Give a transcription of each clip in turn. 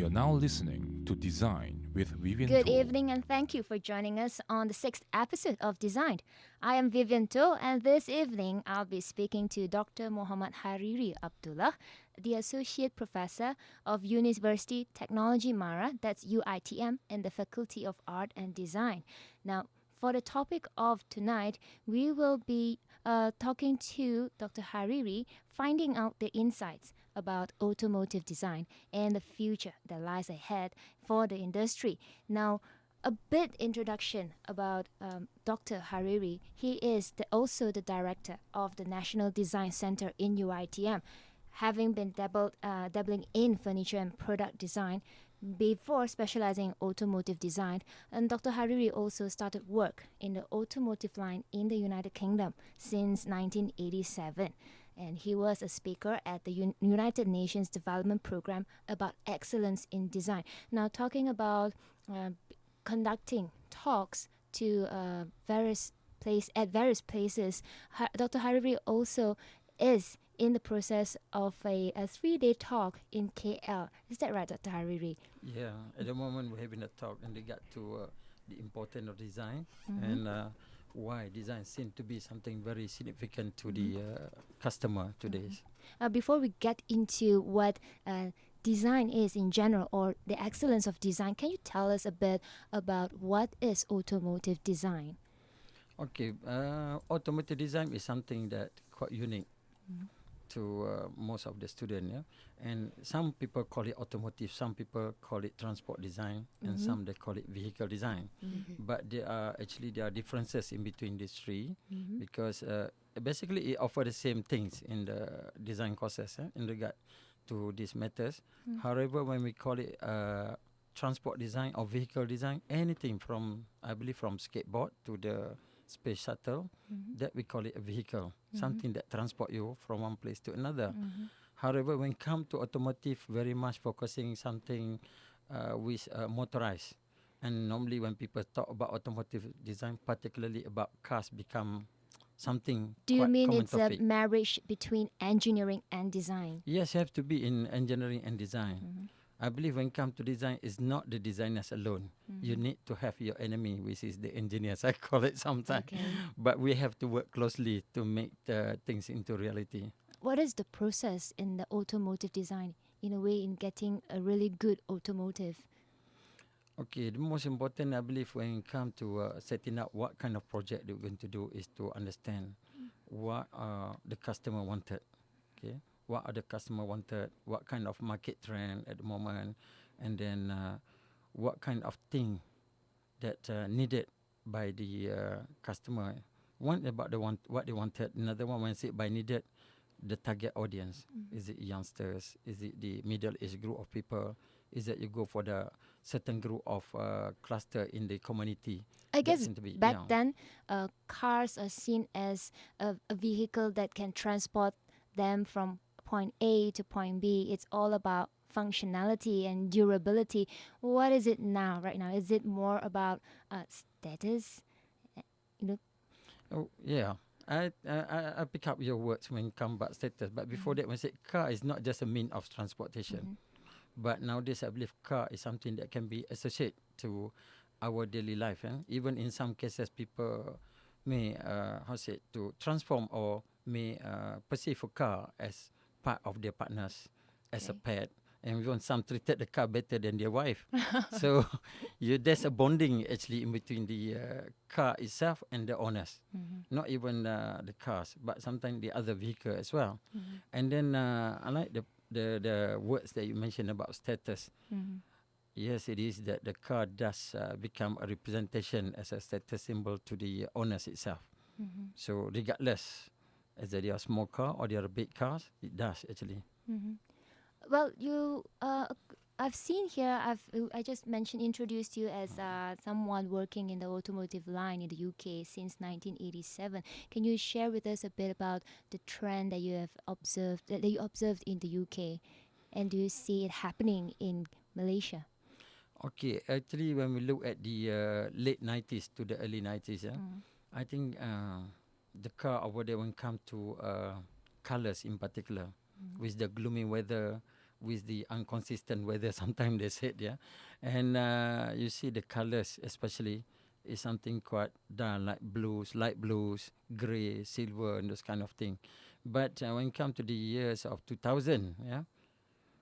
You're now listening to Design with Vivian Good Toh. evening and thank you for joining us on the 6th episode of Design. I am Vivian Toh and this evening I'll be speaking to Dr. Mohamad Hariri Abdullah, the Associate Professor of Universiti Teknologi Mara, that's UiTM, in the Faculty of Art and Design. Now, for the topic of tonight, we will be talking to Dr. Hariri, finding out the insights about automotive design and the future that lies ahead for the industry. Now, a bit introduction about Dr. Hariri. He is also the director of the National Design Center in UiTM, having been dabbling in furniture and product design before specializing in automotive design. And Dr. Hariri also started work in the automotive line in the United Kingdom since 1987. And he was a speaker at the United Nations Development Program about excellence in design. Now, talking about conducting talks to various places, Dr. Hariri also is in the process of a 3-day talk in KL. Is that right, Dr. Hariri? Yeah, at the moment we're having a talk in regard to the importance of design and why design seems to be something very significant to the customer today. Before we get into what design is in general or the excellence of design, can you tell us a bit about what is automotive design? Okay, automotive design is something that quite unique to most of the students, yeah. And some people call it automotive, some people call it transport design, and some they call it vehicle design. But there are differences in between these three because basically it offers the same things in the design courses in regard to these matters. However, when we call it transport design or vehicle design, anything from, I believe, from skateboard to the space shuttle, that we call it a vehicle, something that transport you from one place to another. However, when it comes to automotive, very much focusing something with motorized. And normally when people talk about automotive design, particularly about cars, become something Do you quite mean common it's topic. a marriage between engineering and design? Yes, you have to be in engineering and design. I believe when it comes to design, it's not the designers alone. You need to have your enemy, which is the engineers, I call it sometimes. Okay. But we have to work closely to make things into reality. What is the process in the automotive design, in a way, in getting a really good automotive? Okay, the most important, I believe, when it comes to setting up what kind of project they're going to do is to understand what the customer wanted. Okay, what are the customer wanted, what kind of market trend at the moment, and then what kind of thing that needed by the customer. One about what they wanted, another one when I say by needed, the target audience. Is it youngsters? Is it the middle age group of people? Is that you go for the certain group of cluster in the community? I guess back young. then, cars are seen as a vehicle that can transport them from point A to point B. It's all about functionality and durability. What is it now, right now? Is it more about status? Oh, yeah. I pick up your words when it comes about status. But before that, when I said car is not just a mean of transportation. But nowadays, I believe car is something that can be associated to our daily life. Even in some cases, people may, to transform or may perceive a car as part of their partners, as a pet. And even some treated the car better than their wife. So there's a bonding actually in between the car itself and the owners. Not even the cars, but sometimes the other vehicle as well. And then I like the words that you mentioned about status. Yes, it is that the car does become a representation as a status symbol to the owners itself. So regardless, as they are small car or they are big cars, it does actually. Well, I've seen here, I just introduced you as someone working in the automotive line in the UK since 1987. Can you share with us a bit about the trend that you have observed, in the UK, and do you see it happening in Malaysia? Okay, actually, when we look at the late 90s to the early 90s, I think the car over there when it comes to colors in particular, with the gloomy weather, with the inconsistent weather. Sometimes they said, yeah, and you see the colors, especially, is something quite dull, like blues, light blues, grey, silver, and those kind of thing. But when it comes to the years of 2000, yeah,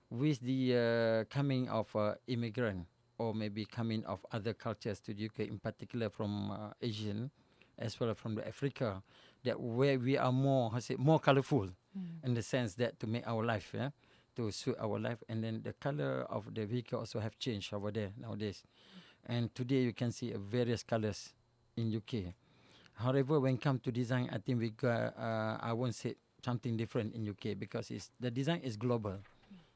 with the coming of immigrant or maybe coming of other cultures to the UK, in particular from Asian, as well as from the Africa, that where we are more, more colorful, in the sense that to make our life, yeah, to suit our life, and then the color of the vehicle also have changed over there nowadays. And today you can see various colors in UK. However, when it comes to design, I think we got, I won't say something different in UK because the design is global.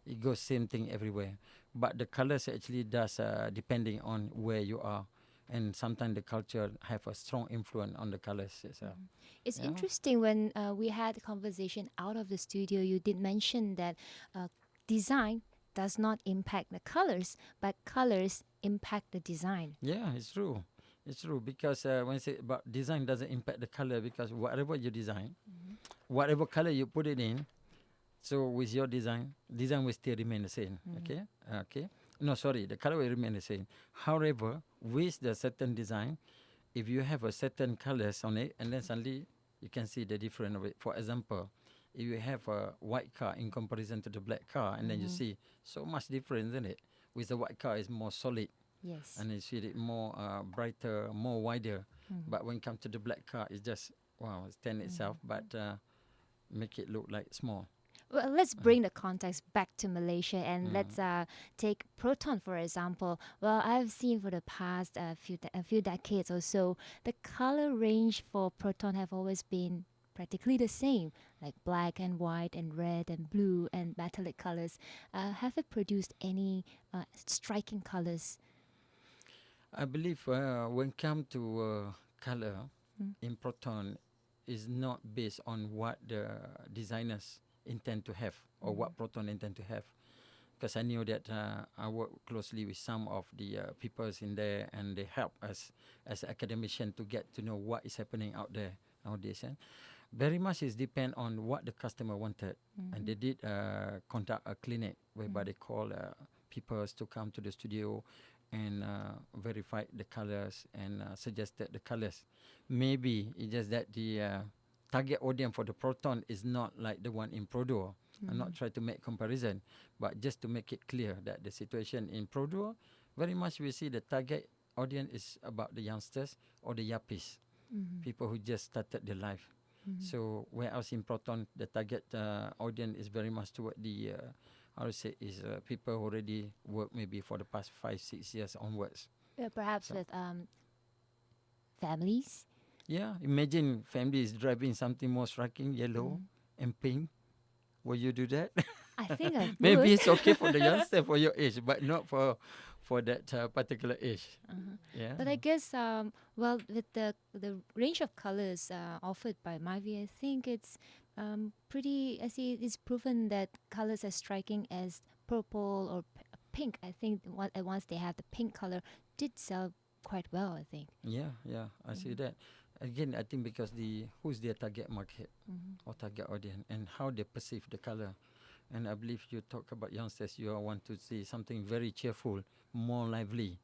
It goes same thing everywhere. But the colors actually does depending on where you are. And sometimes the culture have a strong influence on the colors itself. It's interesting when we had a conversation out of the studio, you did mention that design does not impact the colors, but colors impact the design. Yeah, it's true. It's true because when I say about design doesn't impact the color, because whatever you design, whatever color you put it in, so with your design will still remain the same. Okay. No, sorry, the color will remain the same. However, with the certain design, if you have a certain colors on it, and then suddenly you can see the difference of it. For example, if you have a white car in comparison to the black car, and then you see so much difference, isn't it? With the white car, is more solid. Yes. And you see it more brighter, more wider. But when it comes to the black car, it's just, stand itself, but make it look like small. Well, let's bring the context back to Malaysia and let's take Proton, for example. Well, I've seen for the past few decades or so, the color range for Proton have always been practically the same, like black and white and red and blue and metallic colors. Have it produced any striking colors? I believe when it comes to color in Proton, is not based on what the designers intend to have or what Proton intend to have. Because I knew that I work closely with some of the peoples in there, and they help us as academician to get to know what is happening out there nowadays. Very much is depend on what the customer wanted. And they did conduct a clinic whereby they call peoples to come to the studio and verify the colors and suggested the colors. Maybe it's just that the target audience for the Proton is not like the one in Prodo. I'm not trying to make comparison, but just to make it clear that the situation in Prodo, very much we see the target audience is about the youngsters or the yuppies, people who just started their life. So whereas in Proton, the target audience is very much toward the is people who already work maybe for the past 5-6 years onwards. Perhaps with families? Yeah, imagine family is driving something more striking, yellow and pink. Will you do that? I think I would. Maybe it's okay for the youngster for your age, but not for that particular age. Yeah. But I guess, with the range of colors offered by Mavi, I think it's pretty. I see it's proven that colors as striking as purple or pink. I think once they had the pink color, did sell quite well, I think. Yeah, I see that. Again, I think because who's their target market or target audience and how they perceive the color. And I believe you talk about youngsters, you want to see something very cheerful, more lively.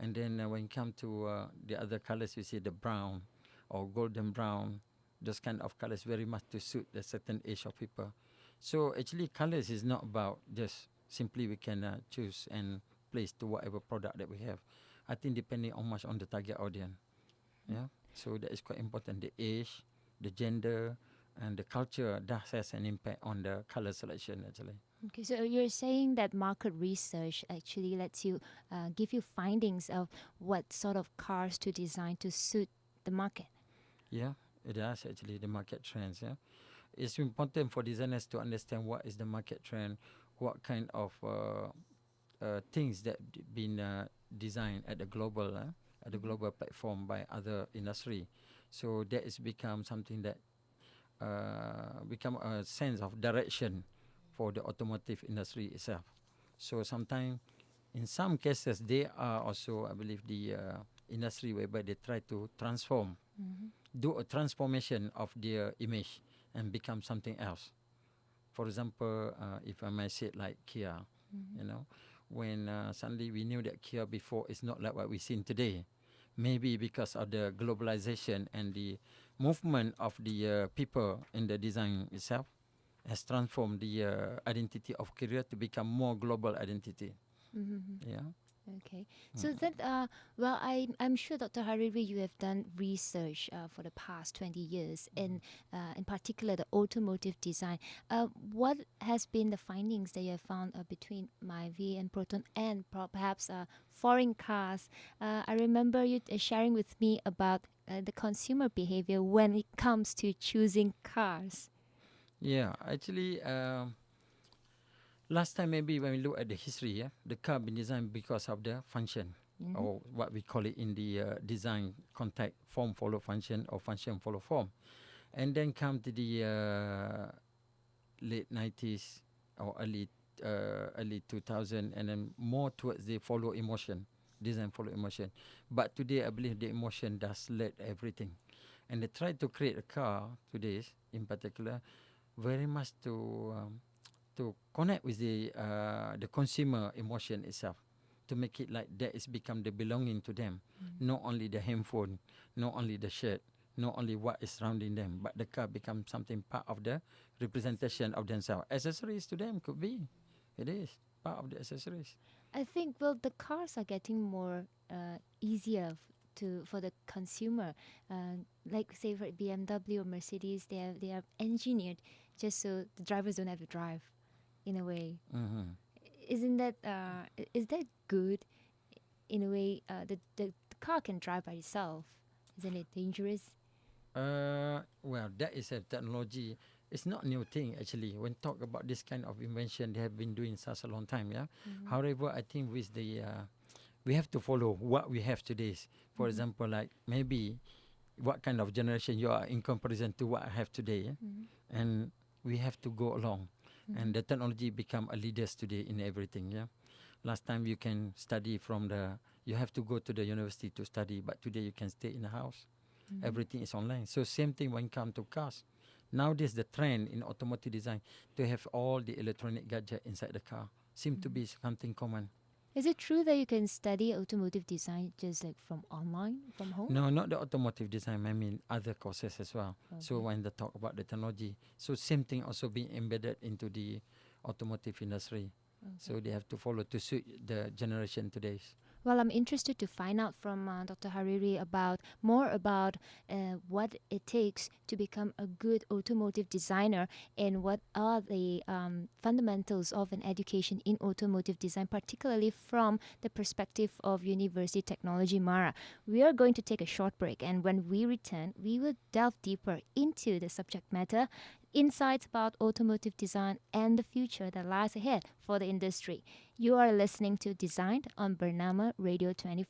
And then when it comes to the other colors, you see the brown or golden brown, those kind of colors very much to suit the certain age of people. So actually colors is not about just simply we can choose and place to whatever product that we have. I think depending on much on the target audience. Yeah. So that is quite important. The age, the gender, and the culture does has an impact on the color selection actually. Okay, so you're saying that market research actually lets you give you findings of what sort of cars to design to suit the market. Yeah, it does actually, the market trends. Yeah, it's important for designers to understand what is the market trend, what kind of things that been designed at the global platform by other industry. So that is become something that become a sense of direction for the automotive industry itself. So sometimes, in some cases, they are also, I believe, the industry whereby they try to transform, do a transformation of their image and become something else. For example, if I may say it like Kia, you know, when suddenly we knew that Kia before is not like what we seen today. Maybe because of the globalization and the movement of the people in the design itself has transformed the identity of Korea to become more global identity. Yeah. Okay. So then, well, I'm sure, Dr. Hariri, you have done research for the past 20 years, in particular the automotive design. What has been the findings that you have found between Myvi and Proton and perhaps foreign cars? I remember you sharing with me about the consumer behavior when it comes to choosing cars. Yeah, actually, last time maybe when we look at the history, the car been designed because of the function, or what we call it in the design context, form follow function or function follow form. And then come to the late 90s or early 2000, and then more towards the follow emotion, design follow emotion. But today I believe the emotion does lead everything. And they try to create a car today, in particular, very much to connect with the consumer emotion itself, to make it like that is become the belonging to them, not only the handphone, not only the shirt, not only what is surrounding them, but the car becomes something part of the representation of themselves. Accessories to them could be, it is part of the accessories. I think, well, the cars are getting more easier for the consumer. Like say for BMW or Mercedes, they are engineered just so the drivers don't have to drive, in a way. Isn't that is that good? In a way, the car can drive by itself. Isn't it dangerous? Well, that is a technology. It's not new thing actually. When talk about this kind of invention, they have been doing such a long time. Yeah. However, I think with the we have to follow what we have today. For example, like maybe what kind of generation you are in comparison to what I have today, and we have to go along. And the technology become a leaders today in everything. Yeah. Last time you can study you have to go to the university to study, but today you can stay in the house. Everything is online. So same thing when it comes to cars. Nowadays the trend in automotive design to have all the electronic gadget inside the car seem to be something common. Is it true that you can study automotive design just like from online, from home? No, not the automotive design. I mean other courses as well. So when they talk about the technology, so same thing also being embedded into the automotive industry. So they have to follow to suit the generation today. Well, I'm interested to find out from Dr. Hariri more about what it takes to become a good automotive designer, and what are the fundamentals of an education in automotive design, particularly from the perspective of Universiti Teknologi Mara. We are going to take a short break, and when we return, we will delve deeper into the subject matter, insights about automotive design and the future that lies ahead for the industry. You are listening to Designed on Bernama Radio 24.